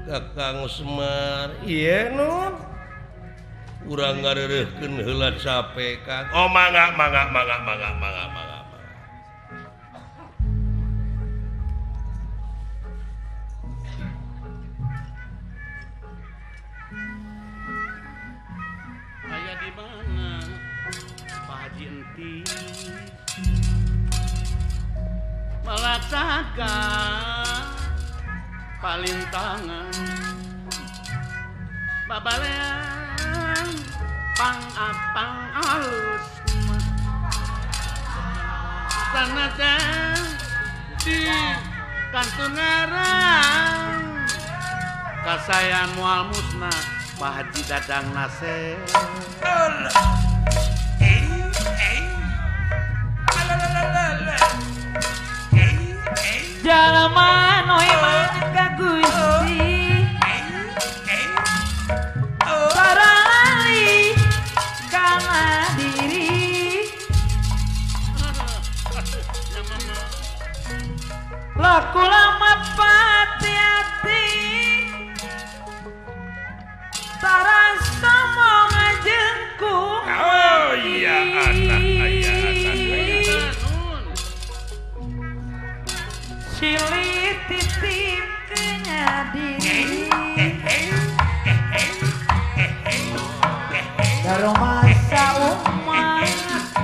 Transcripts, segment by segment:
Kakang Semar iya Nun urang ngareureukkeun heula capek Kang oh mangga aya di mana Pak Haji entis melaksakan palintangan babalean pang alus sanajan di kantungaran kasayan moal musna Pak Haji Dadang Nasir Jalma noe mangga Gusti Sarali kana diri Laku lama pati hati Tarasa mau ngajengkung oh iya Cilik titip kenya diri Dari masa umat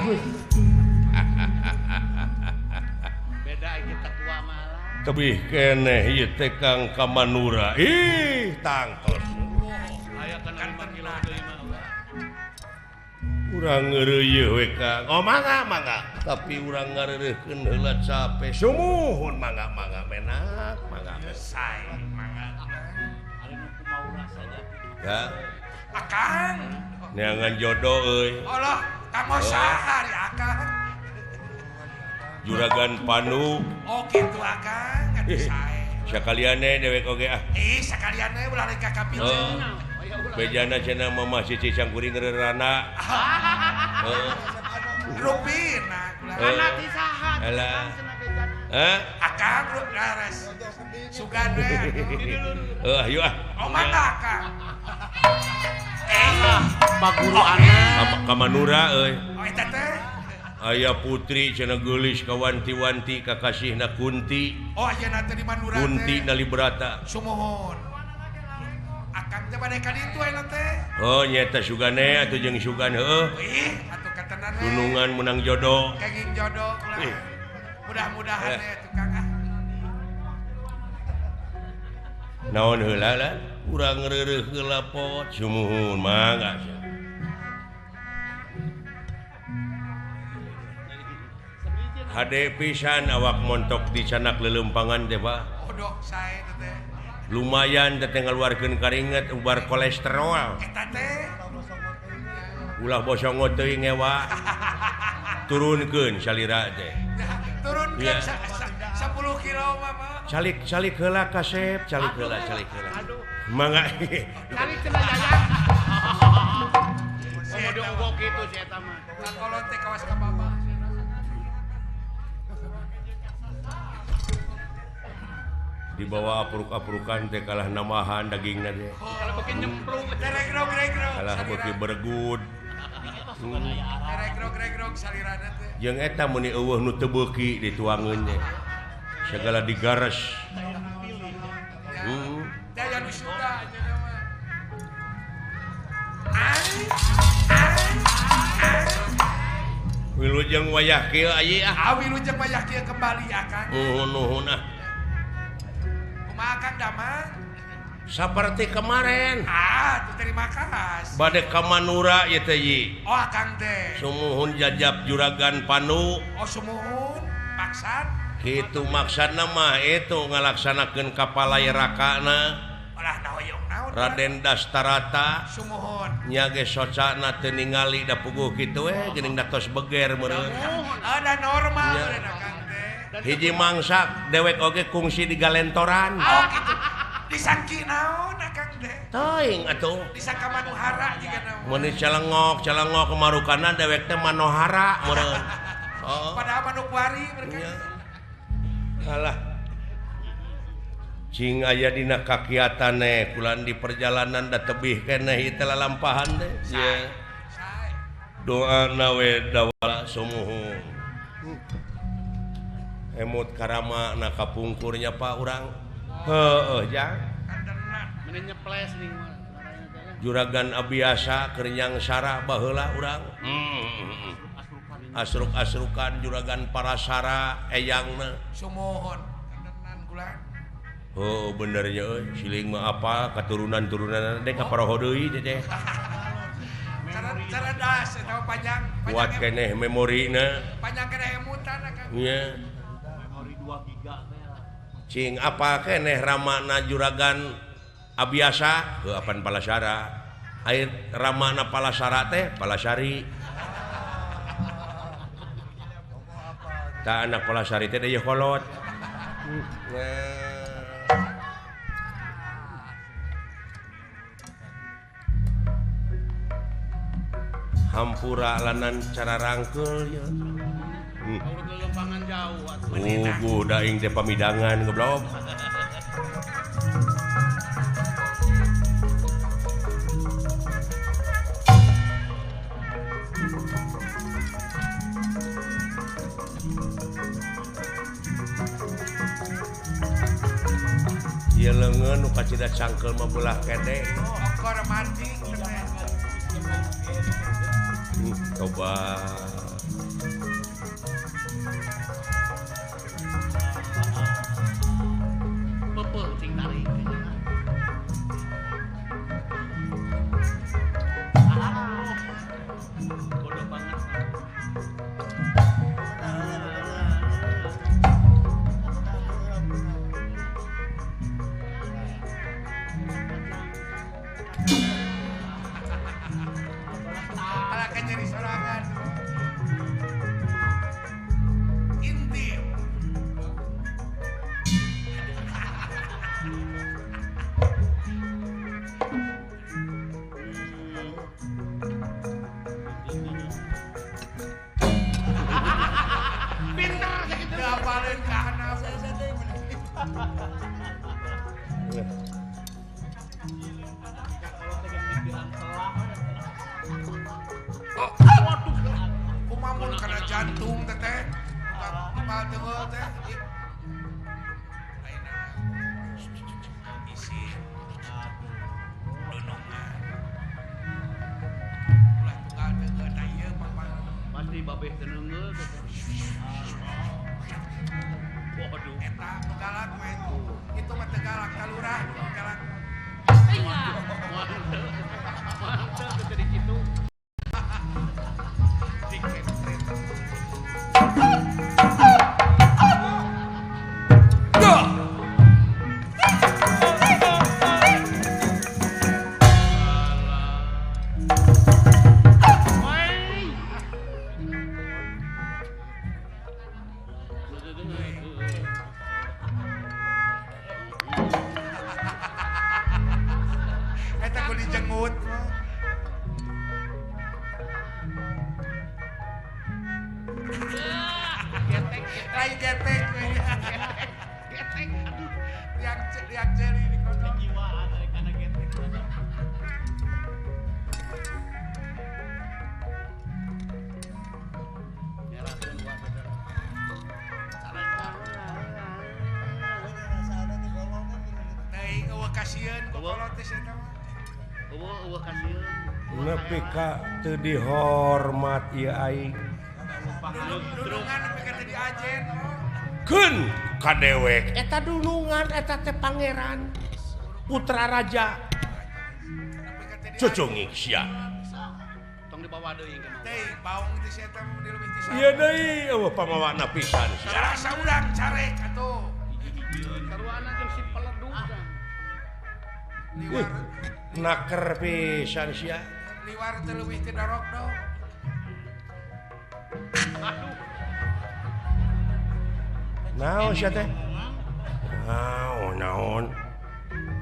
Gusti beda kita tua malah tebih keneh ieu teh Kang Kamanura ih tangtos aya kana 5 kilo deui mah urang ngeureuyeun we Kang oh mangga tapi urang ngareureukkeun heula capek sumuhun mangga menak mangga sae mangga ari nu kumaha saja ya Akang. neangan jodoh euy Allah, kamu saha di Akang? juragan Panu Oh gitu Akang, atuh sae. sakaliane dewek oge ah Sakalian we ulah rek kapilih. oh bejana cenah Mamah Cici Cangkuring ngeurana Rupina kula. anak ti saha alah hah Akang res. Sugan we. ayo ah Oh mangga Akang. Pak Guru anak apa Kamanura euy Oh eta teh. aya putri cenah geulis ka wanti-wanti kakasihna Kunti Oh ayeuna teh di Mandura teh. Kunti Nalibrata Sumuhun. Akang teh bade ka ditu ayeuna teh. oh nyata sugane atuh jeung sugan heuh Ih, atuh katenan we. tunungan menang jodoh Kenging jodoh ulah. Ih. Mudah-mudahan we tukang ah. naon heula lah urang ngeureuh heula pot sumuhun mangga hade pisan awak montok di canak lelempangan teh Pak Odok sae teh teh. lumayan teh ngaluarkeun keringet ubar kolesterol Eta teh. ulah bosongo teuing ngewa turunkeun salira teh Turun ke Iya. 10 kilo mah. calik heula kasep calik heula mangga cari cenah yaya mau diogok kitu si eta mah Kolot teh kawas ka baba. dibawa apruk-aprukan teh kalah namahan dagingna teh kalau bikin nyemplung Regrog kalah beuki bergud Regrog salirana teh. jeung eta meni eueuh nu teu beuki dituangeun teh segala digares Daya nu suga aja mah. wilujeng wayah kieu ayi ah Awi lu jeung bayah kieu kembali Akang. nuhun ah Kumaha Kang Damang? saperti kemarin Tuh terima kasih. bade Kamanura ieu teh yi Oh Akang teh. sumuhun jajab juragan Panu Oh sumuhun, maksad. kitu maksudna mah itu ngalaksanakeun kapalai rakana Olah naoyong naon. Raden Dastarata Sumuhun. nya ge socana teu ningali da puguh kitu we geuning da tos beger meureun Ada normal Iya. meureun Akang teh. hiji mangsak dewek oge kungsi di galentoran Oh gitu. Disangki naon Akang teh? teuing atuh Disangka manuhara juga naon. mun calengok kemarukana dewek teh manohara meureun oh Padahal manuk wari mereka. nya alah cing aya dina kakiatan kulan di perjalanan da tebih keneh telah lampahan deh ya doa nawe dawala sumuhun emut karama na kapungkurnya pak urang heueuh jang Mending nyeples nih juragan abiasa kerenyang sara baheula urang asruk-asrukan juragan parasara eyangna sumuhun kandenan kula. Oh benernya siling mah apa keturunan-turunan deh ka paroho deui teh. Cara das eta panjang Kuat keneh memorina. panjang keneh emutan Kang. Nya. memori 2 giga teh. Cing apa keneh ramana juragan abiasa heuh apan palasara. Air ramana palasara teh palasari. Ta anak palasari teh deui kolot. Hampura lanan cara rangkel ya. Urut lelempangan jauh atuh. Ugu daing teh pamidangan goblok. Ieu leungeun nu kacida cangkel mah belah kede. Ongkor mancing teh. Coba Peupeul cing tarik. Bodoh banget. Ala kan jadi sorangan. Intim. Pinter gitu. Gapaleun ka handap. Kumamun karena jantung teteh. Timbal teugel teh. Ayeuna isi dunungan. Ulah tunggal teugel na ieu mah Pasti babeh teu neungeul teh. Waduh. eta tegalak mah itu. Itu mah tegalak kalurah, tegalak. Mantap teu di kitu. Dikit. Eta ku dijengut. Lain getek. Getek aduh. Liak jeri di kono. Jiwaan dari kana getek. Nyerakeun wa saudara. Teuing eueuh kasieun ku kolot teh eta mah. Eueuh kasieun. Nepi ka teu dihormat ieu aing. Dunungan nepi ka teu diajen. Keun kadewek eta dunungan eta teh pangeran putra raja Nepi ka teu diajen. cocongik sia. Tong dibawa deui ke mah. Teuing baung teh si eta mah dileuwih ti Ieu deui eueuh pamawana pisan sia. Rasa urang carek atuh. Saruana jeung si peleduk. Liwar Naker pisan sia. liwar teu leuwih ti dorok do. Aduh. Naon sia teh? Naon.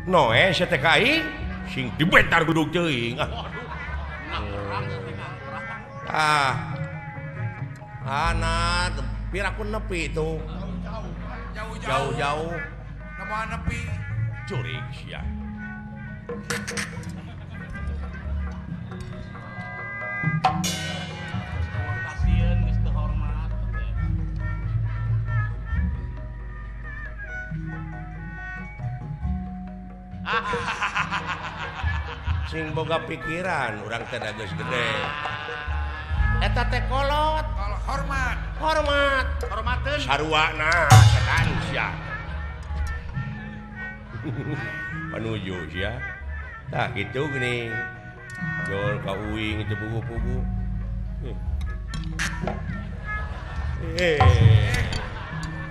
Noe sia teh ka aing sing dibentar duduk teuing. Waduh. Nah, perang tinggal perang. Anak pirakun nepi tuh Jauh-jauh. jauh-jauh. Da mau nepi. Curig sia. Pasieun geus terhormat. Sing boga pikiran urang teh da geus gede. Eta teh kolot. Kalau hormat. Hormat. Hormateun. Sarwana sekan sia. Panuju sia. Tah kitu geuning. Jol ka uing itu pugu-pugu.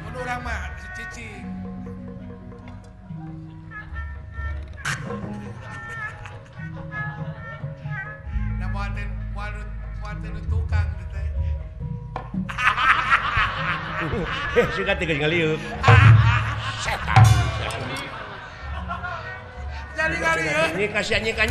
Mun urang mah cicing. Nah muatin tukang gitu. Suka tiga ngaliuk. Setan. Jadi kali ya. Ini kasihan nyika.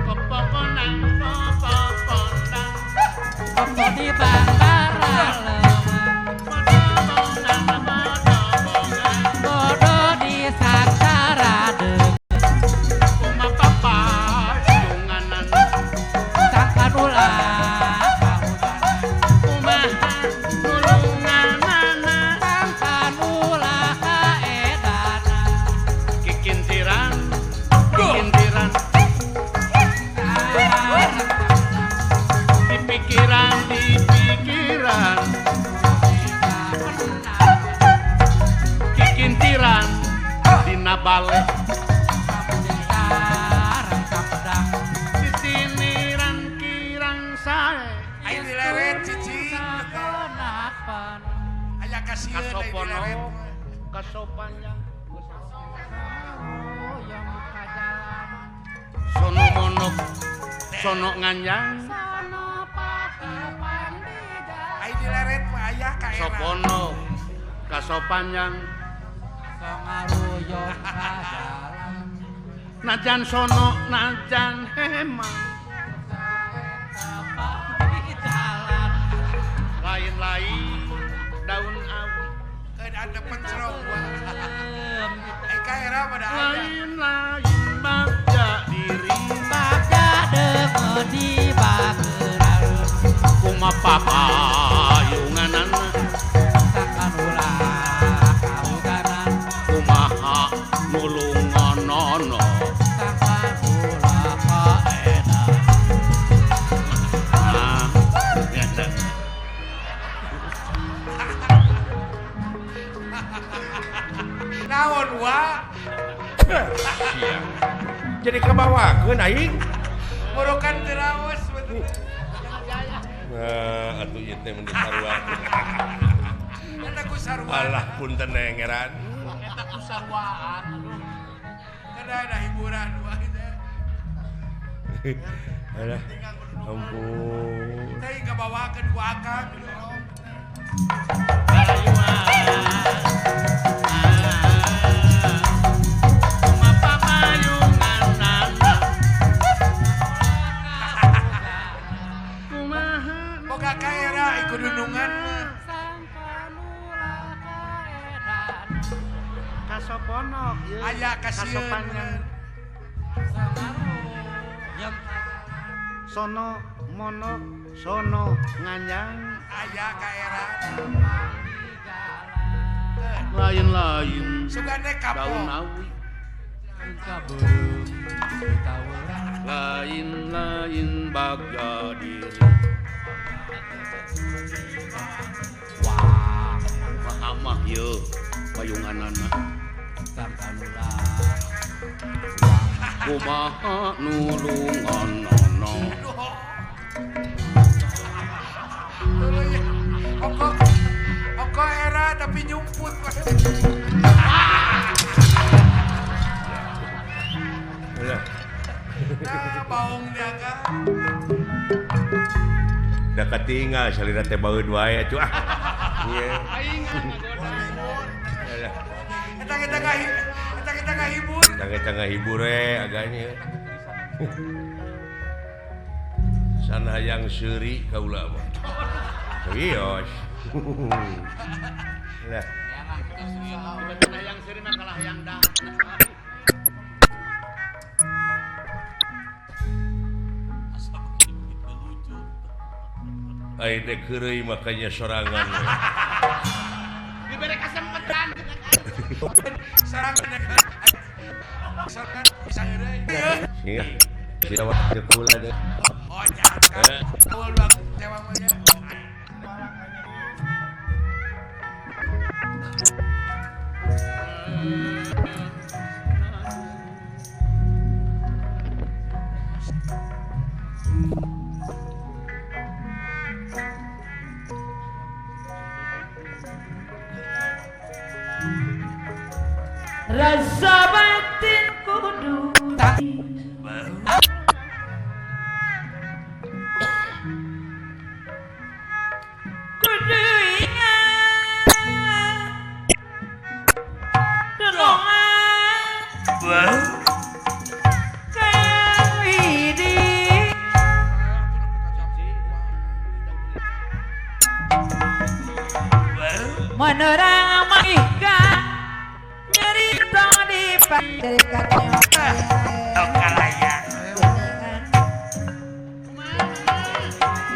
Popokonang. Koko di bandara bodo di saksara deuk sangkan ulah sangkan ulah kaedana Kikintiran di pikiran Kikintiran dina balik sareng kapedang di siniran kirang sae Ayo dileret cicing. sakonapan Aya kasieun ayo dileret. kasopono kasopanjang yang buka jalan sono monok sono nganjang sono pakipan di jalan Ayo dileret mah aya ka era. sopono kasopanjang songaruyong ka jalan najan sono najan hemang apa di jalan lain-lain daun awi Keun ada pencerong gua. Ka era pada aya. lain-lain bagja diri baca deungeun di bageuran kumapapayunganan sakan ulah kaudanan kumaha nulungonono sakan ulah kaedan nah biasa Naon wa? Jadi kabawakeun aing. Murukan terawas betul. Nah, atuh ieu teh mending sarua. Eta ku sarua. Alah punten nengeran. eta kusarwaan Ada hiburan wa teh. Alah. Ampun. Teh kabawakeun ku akang. Boga ka era ikut dundungan. sakan ulah kaedan kasoponok Aya kasieun. kasopanjang sangaruyong sono monok sono nganjang Aya ka era. lain-lain Sugande kapo. daun awi kabeung ditawuran lain-lain bagja diri wah pahamah yeuh payunganana sakan ulah kumaha nulungonono Oko era tapi nyumput. Alah. Nah, baung jaga. Da katinggal salira teh baeud wae atuh. Iya. aing ngagoda Alah. Eta ngahibur. Tengah-tengah hibur agaknya. Sana yang seuri kaula mah. Serius. Lah, Tiba-tiba yang seri mah kalah yang dah. ai teh keureuy makanya sorangan. Diberi kesempatan. Sarang misalkan bisa euy. Sia. Sia wak kula deh. Oh, jangan. Awal bang, cewek mah ya. Rasa batin kudu kudu ingat dolongan kaya widik menerang maihkan nyerita di pandekatnya Kalaya.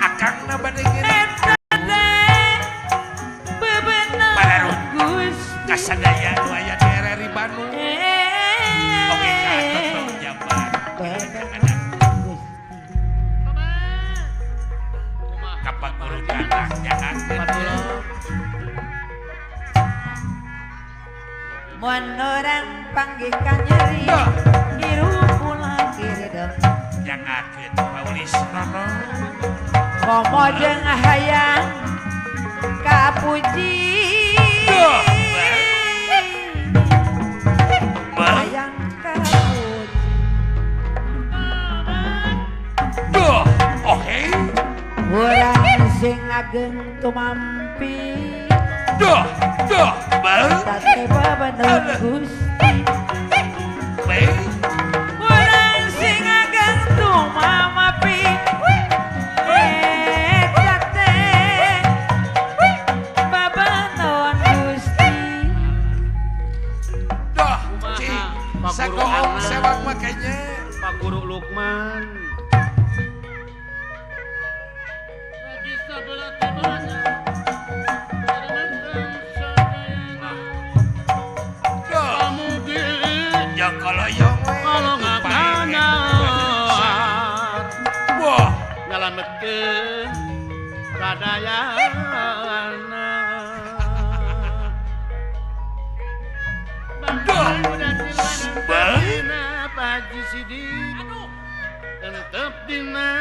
Akang na badengin. bebenang Gus Kasadaya nu aya di RRI Bandung. Oke, kan jabat. Kapan guru datang jangan. Menorang panggihkan nyeri hirup pulang kiri dong Jangan gitu Paulis nono. komo jeung hayang kapuji hayang kapuji Duh, oke. urang sing ageng tumampi Duh, bang. tate bebenang Gusti Baik. urang sing ageng tumampi tate bebenang Gusti Duh, cing. Sakoong sewak makanya. Pak Guru Lukman. Lagi sebelah tibanya. Duh, Kamu gili yang koloyong we. kalau nggak kanyar. Wah, Ngalametkeun kadayana. Duh. Bang. Pak Haji Sidik. Tetep dina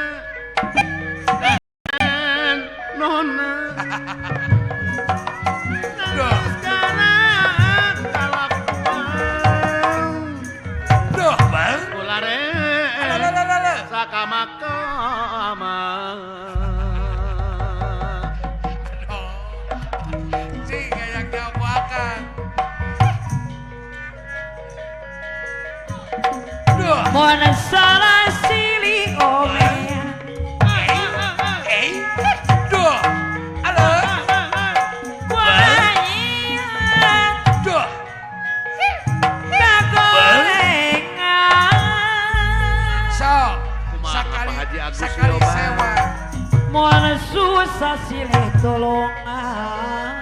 dan nona. duh, Sekarang kalakuan duh, bang. kulare Lalalala. sakamakama. Cing, kayak nyawakan. Duh, mon salah silih ome duh, halo, Wahai duh, kagolengan so, Kumaha sakali, Pak Haji Agus sakali Yoba? sewa. mon susah silih tolongan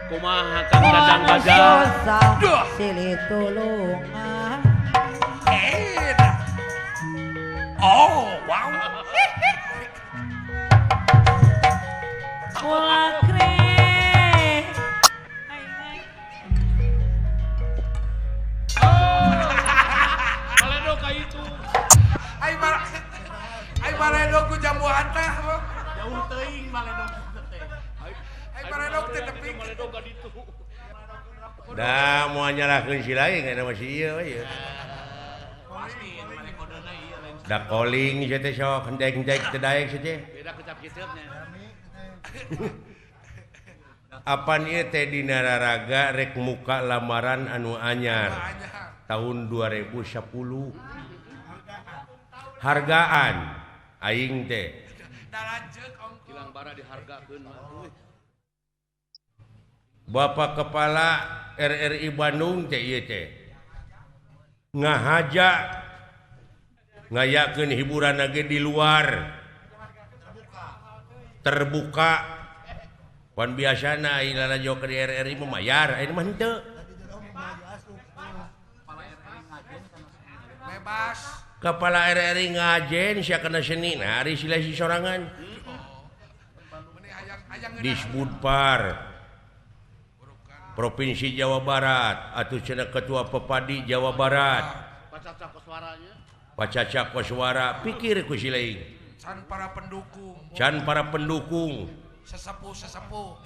Kumaha Kang Dadang Bajal? susah Duh. silih tolongan Enak. Oh, wow. wakre Maledo ka itu. Ai maredo ku jambuan teh. Jauh teuing maledo teh. Ai maredo teh tepi. Maledo ka ditu. Da mau nyalahkeun si lain kana masih ieu we. Pasti marekodona ieu lain. Da calling ieu teh sok hendek-hendek teh daek saja. Beda kecap kiseupnya. Apa ieu teh dina raraga rek muka lamaran anu anyar. tahun 2010 hargaan aing teh Kilang bara dihargakeun mah. Bapak Kepala RRI Bandung teh ieu teh ngahaja ngayakeun hiburan ge di luar terbuka pan biasana ayeuna joker di RRI memayar ayeuna mah henteu bebas Kepala RRI ngajen sia kana seni nah ari silasi sorangan Disbudpar Provinsi Jawa Barat atau cenah Ketua Pepadi Jawa Barat Pacaca suaranya. Pacaca Koswara pikir ku sileing can para pendukung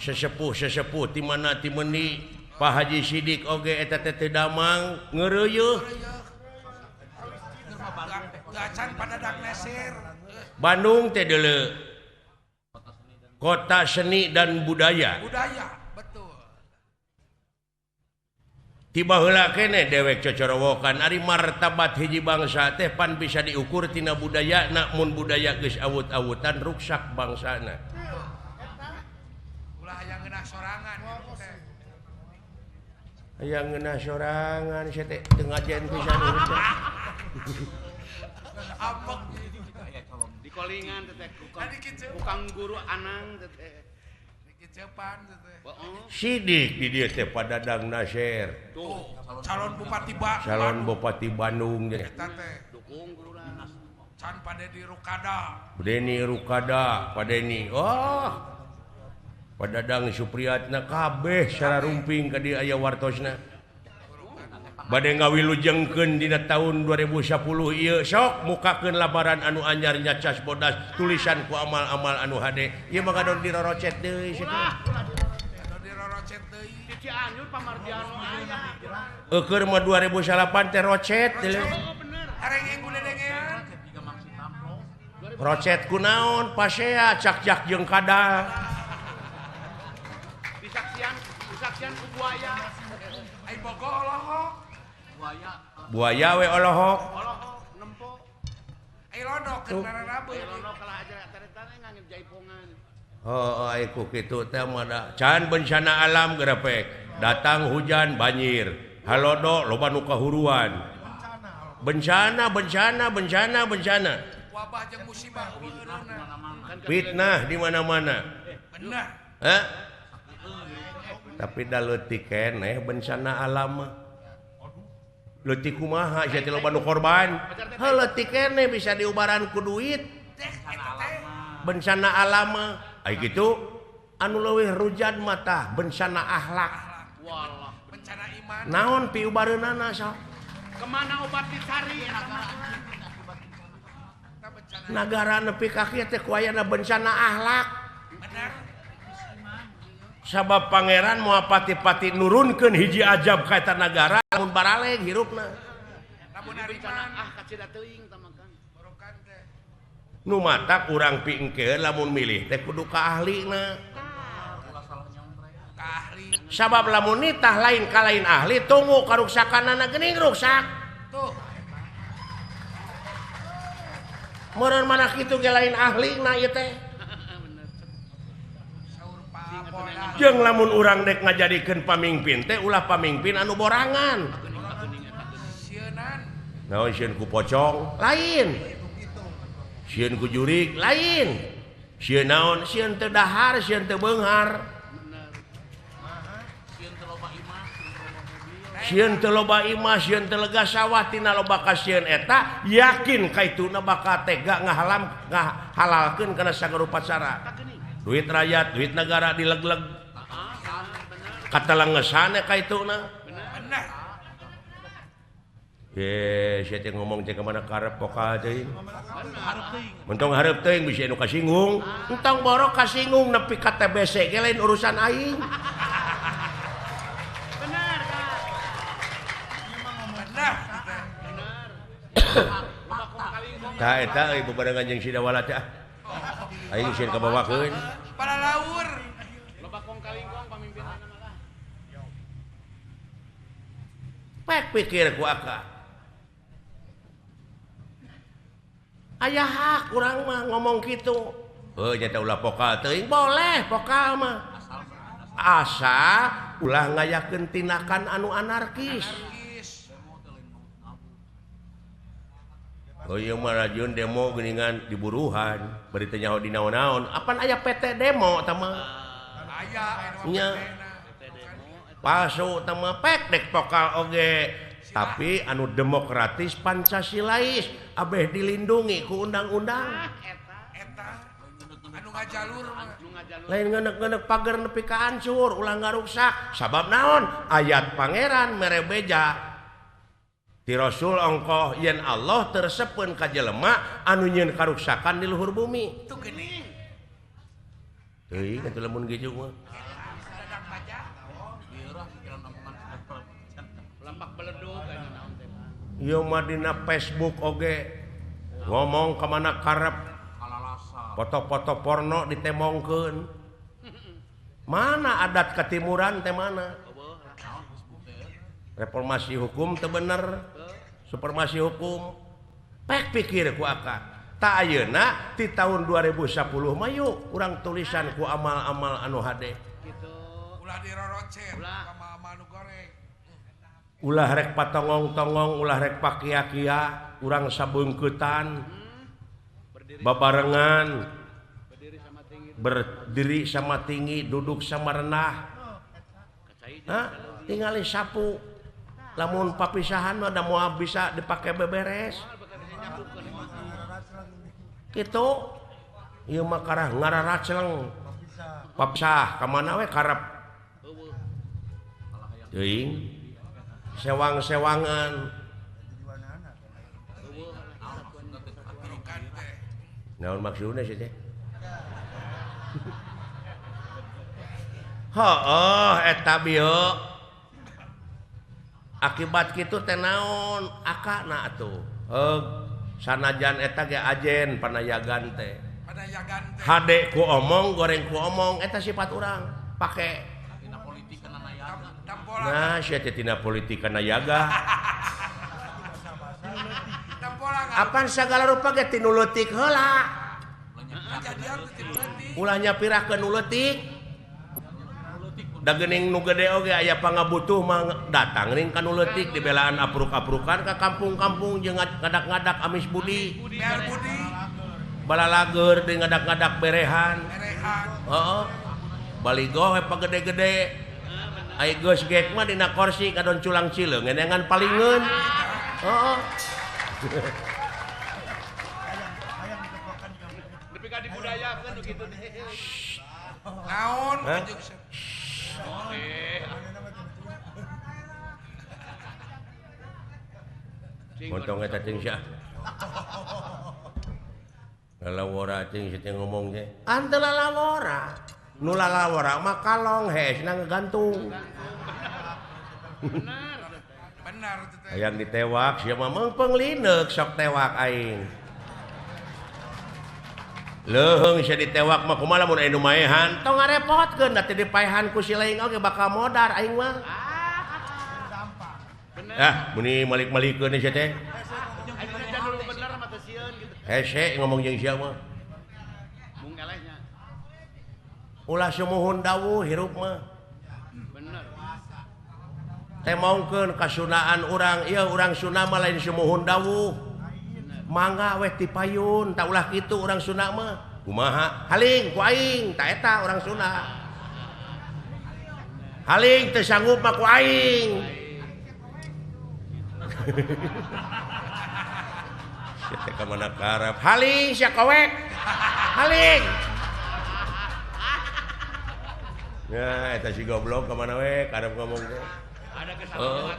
sesepuh ti mana ti meuni Pak Haji Sidik oge eta teh damang ngeureuh can pada dak neser Bandung teh deuleu kota seni dan budaya betul tiba heula keneh dewek cocorowokan ari martabat hiji bangsa teh pan bisa diukur tina budayana mun budaya geus awut-awutan ruksak bangsana ulah hayang ngeunah sorangan teh hayang ngeunah sorangan sia teh teu ngajen pisan urang teh apek Di kolingan teh kukang guru Anang teh. dikicepan teh Sidik di dieu teh Padadang Nasir Tuh, calon calon Bupati Bandung teh eta teh dukung guruna. can pada di Rukada Deni Rukada Padeni Padadang Supriyatna kabeh secara rumping ka dieu aya wartosna bade ngawilujengkeun dina tahun 2010 ieu sok mukakeun labaran anu anyar nya cas bodas tulisan ku amal-amal anu hade ieu mah gadon dirorocet deui situ anu dirorocet deui Di Cianjur Pamardiano aya. eukeur mah 2008 teh rocet deui Oh bener. areng guledengean rocet kunaon pasea cak-cak jeung kadal Disaksian ku buaya. ai bogo olohok buaya we olohok Olohok nempo. ai lodok keur nararabeun Lono kalah aja taretana ngangin jaipongan. ai ku kitu teh mah da can bencana alam grepek datang hujan banjir halodo loba nu kahuruan bencana wabah jeung musibah fitnah di mana-mana bener tapi da leutik keneh bencana alam mah leutik kumaha sia teh loba nu korban leutik keneh bisa diubaran ku duit bencana alam mah ai kitu anu leuwih rujan mah tah bencana akhlak Walah. bencana iman naon piubareunana sok Kemana obat dicari? kita bencana nagara nepi ka kieu teh kuayana bencana akhlak bener sabab pangeran moal pati-pati nurunkeun hiji ajab ka eta nagara lamun baraleg hirupna lamun Bencana ariman kacida teuing tamakan. barokan teh nu matak urang pingkeun lamun milih teh kudu ka ahlina ka ahli sabab lamun nitah lain ka lain ahli tunggu karuksakanana geuning ruksak tuh meureun mana kitu ge lain ahlina ieu teh saur pabola jeung lamun urang dek ngajadikeun pamimpin teh ulah pamimpin anu borangan sieun naon sieun ku pocong lain sieun ku jurig lain sieun naon sieun teu dahar sieun teu beunghar sieun teu loba imah sieun teu lega sawah tina loba ka sieun eta yakin kaituna bakal tega ngahalalkeun kana sagarupa cara duit rakyat duit negara dilegleg katalangesana kaituna bener ye sia teh ngomong teh ka mana karep pokal teuing mentong hareup teuing bisa anu kasinggung entong borok kasinggung nepi ka TBC ge lain urusan aing Benar, Kak. bener tah eta euy bebarengan jeung si Dawala teh aing sieun kabawakeun para laur Loba kong kalingkong pamimpin mana malah. Pek pikir ku aka. Aya hak urang mah ngomong kitu. Nyata ulah pokal teuing boleh pokal mah. Asa ulah ngayakeun tindakan anu anarkis. Oh iya mah rajieun demo geuningan di Buruhan, bari teu nyaho di naon-naon. Apan aya PT demo eta mah? Aya nya. Palsu eta mah pek dek pokal oge. Tapi anu demokratis Pancasilais abeh dilindungi ku undang-undang. eta anu ngajalur Lain ngeunek-ngeunek pager nepi ka hancur ulah ngaruksak. Sabab naon? Ayat pangeran mere beja. Ti Rasul ongkoh yen Allah tersepeun ka jelema anu nyieun karuksakan di luhur bumi. itu geuning Teuing atuh lamun kitu mah. dadak baca Lambak beledug anu naon teh. Ieu mah dina Facebook oge ngomong ka mana karep foto-foto porno ditemongkeun. Mana adat ketimuran teh mana? Reformasi hukum teu bener. Supremasi hukum. Pek pikir ku aka. Tak ayeuna ti tahun 2010 mah yuk urang tulisan ku amal-amal anu hade. Gitu. ulah dirorocen Ulah. ka mama anu goreng Ulah rek patongong-tongong, ulah rek pakia-kia, urang sabeungkeutan, babarengan, berdiri sama tinggi, duduk sama renah. Hah? Tingali sapu. Lamun papisahan mah da moal bisa dipake beberes. Kitu. Ieu mah karah ngararaceleng. Papisah ka mana we karep. Teuing. Sewang-sewangan. aturukan teh Naon maksudna sih teh? Heuh eta bieu. Akibat kitu teh naon? Akana atuh. Sanajan eta ge ajen panayagan teh. pada yagan teh Hade ku omong, goreng ku omong, eta sifat urang. Pake. dampolan Nah, sia teh tina politik kana yaga. dampolan Apan sagala rupa ge tinu leutik heula. kejadian teh berarti Ulah nyapirakeun nu leutik. Da geuning nu gede oge aya pangabutuh mah datang ring ka nu leutik dibelaan apruk-aprukan ka kampung-kampung jeung ngadak-ngadak amis budi. biar budi Balalager di ngadak-ngadak berehan. merehan Heeh. Baligo we pagede-gede. Ai geus gek mah dina kursi kadon culang cileung ngenengan palingeun. Heeh. Nepi ka dibudayakeun nu kitu teh. naon Hah? ujug Montong eta cing sia. Lalawora cing sia ngomong teh. Ante lalawora. Nu lalawora mah kalong hesna ngegantung. benar itu teh Hayang ditewak sia mah meungpeung lineuk sok tewak aing. Leuheung sia ditewak mah kumaha lamun aya nu maehan, tong ngarepotkeun da teh dipaehan ku si laing oge bakal modar aing mah. Ah, muni malik-malikeun sia teh. Aing aja dulu bener mah teh sieun gitu. Hese ngomong jeung sia mah. Mung elehnya. Ulah sumuhun dawuh hirup mah. Bener. Teh maungkeun kasunaan urang, ieu urang Sunda mah lain sumuhun dawuh. Mangga weh ti payun, tak ulah kitu urang Sunda mah. Kumaha? Haling ku aing, ta eta urang Sunda. Haling teu sanggup mah ku aing. Sia teh ka mana karep. Haling sia kowek. Haling. Ya, eta si goblok ka mana we karep ngomong teh. Ada kesalahan.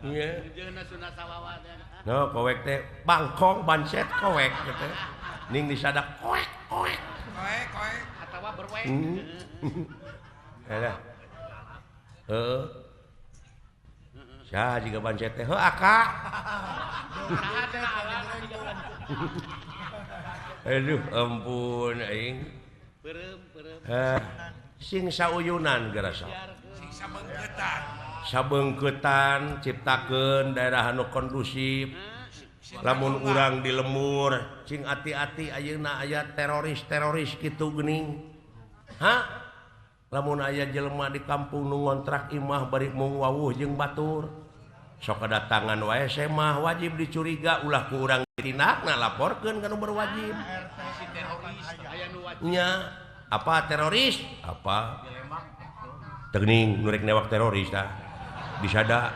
Iya. Jeung Sunda sawawa teh. No, kowek teh bangkong bancet kowek teh. Ning disadak kowek. koe Atawa berwek. Ada. Heeh. Sa jiga bancet teh, heuh aka. Aduh, ampun aing. Peureum. Sing sauyunan gerasa. sing sabeungkeutan sabengketan ciptakeun daerah anu kondusif lamun urang di lemur cing hati-hati ayeuna aya teroris kitu geuning lamun aya jelema di kampung nu ngontrak imah bari mung wawuh jeung batur sok kedatangan wae semah wajib dicuriga ulah ku urang ditindakna laporkeun ka nu berwajib nya apa teroris apa teuing nu rek newak teroris tah disada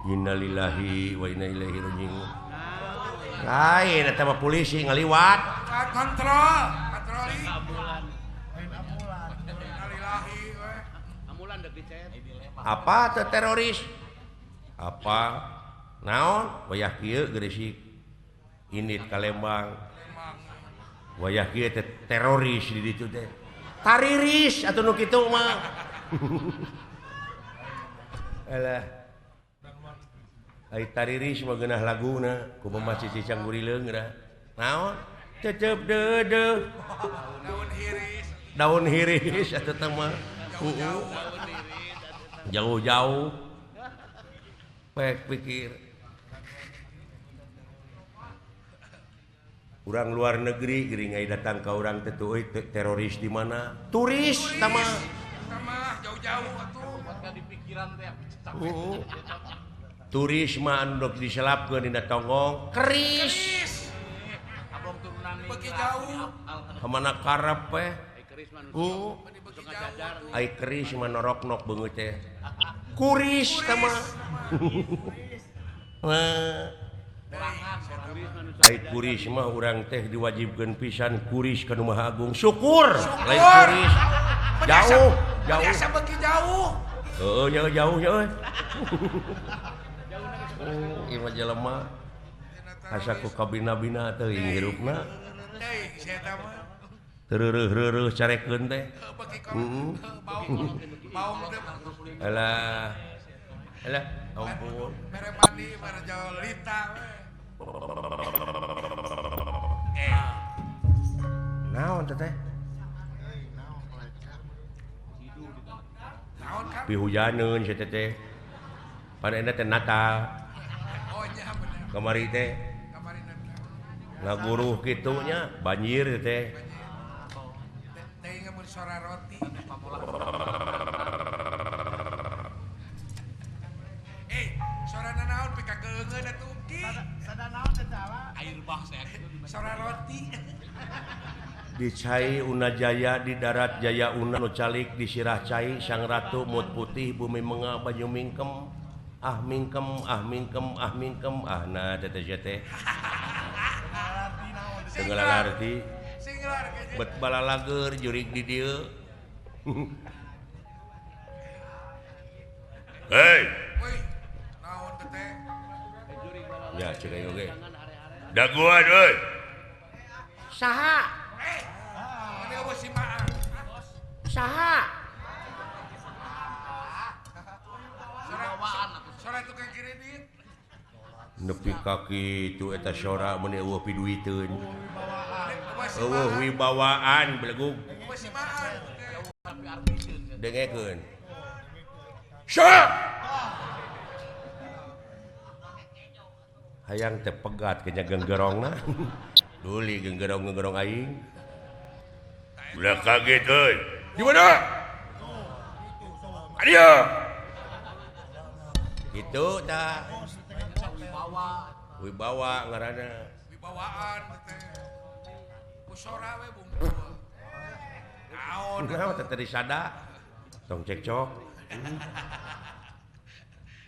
innalillahi wa inna ilaihi raji'un lain eta mah polisi ngaliwat kontrol apa teh teroris apa naon wayah kieu geurisik init Kalembang wayah kieu teh teroris di ditu teh tariris atuh nu kitu mah alah ai tariris mah geunah laguna ku Mama Cici Canggurileung da naon cecep deudeuh daun hiris atuh teh mah jauh-jauh pek pikir urang luar negeri geuring ai datang ka urang teh tuh teroris di mana turis tama jauh-jauh atuh di pikiran teh turis mah anu diselapkeun dina tonggong keris abang turunan beki jauh kamana karep we keris mah beki jauh ai keris mah norok-nok beungeut teh kuris tama ai kuris mah urang teh diwajibkeun pisan kuris ka Nu Maha Agung syukur lain kuris jauh biasa beki jauh jauh euy ieu mah jelema asa ku kabina-bina teh hirupna teh saya mah tereureureuh carekeun teh beki bau teh alah ampun mere mandi mere jauh lita naon teh naon kan pihujaneun si teh pada teh Natal oh nya bener kamari teh kamarin ngaguruh kitu nya banjir teh teh mun sora roti sora naon pika keungeun atuh ki sada naon teh salah air bah saya sora roti di Cai Una Jaya di darat Jaya Una nu calik di sirah Cai sang ratu mut putih bumi menga banyu mingkem nah teh segala arti singlar bet balalager jurig di dieu hei woi naon teh ya cek aing oge daguan euy saha ada bos si Maa saha sora tukang kredit nepi kaki itu eta sora mun eueuh piduiteun eueuh wibawaan belegug bos si Maa dengekeun sya hayang teh pegat kenya genggerongna duli genggerong aing udah kaget euy di mana adia gitu tah wibawa ngaranna wibawaan teh usora we bumbu naon naon teh tadi sada tong cekcok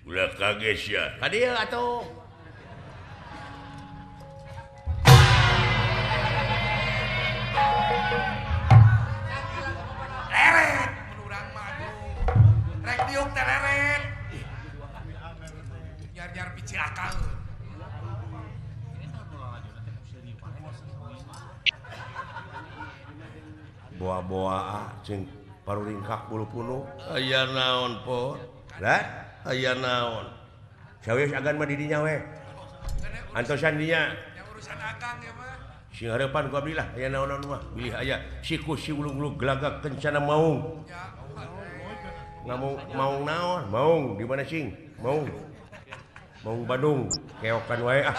udah kaget ya kadia atuh leret menurang madu rek diuk teh leret nyar biji akal boa-boa cing paruringkak bulu-pulu aya naon po lah aya naon saweus agan mah di dinya we antosan dinya yang urusan akang ya mah sing harapan gua bilah aya naon mah bilih aya siku si ulu-ulu gelagak kencana maung maung naon maung di mana sing maung Bandung keokan wae ah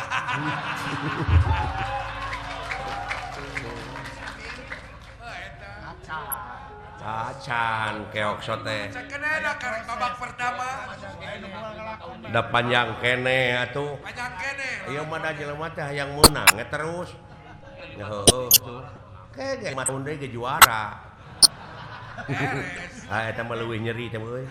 acan keok sote Kenapa karek babak pertama? da panjang kene atuh Panjang kene. ieu mah da jelema teh hayang meunang terus ya heueuh tuh kege mah tahun deui ge juara Beres. ah eta mah leuwih nyeri teh euy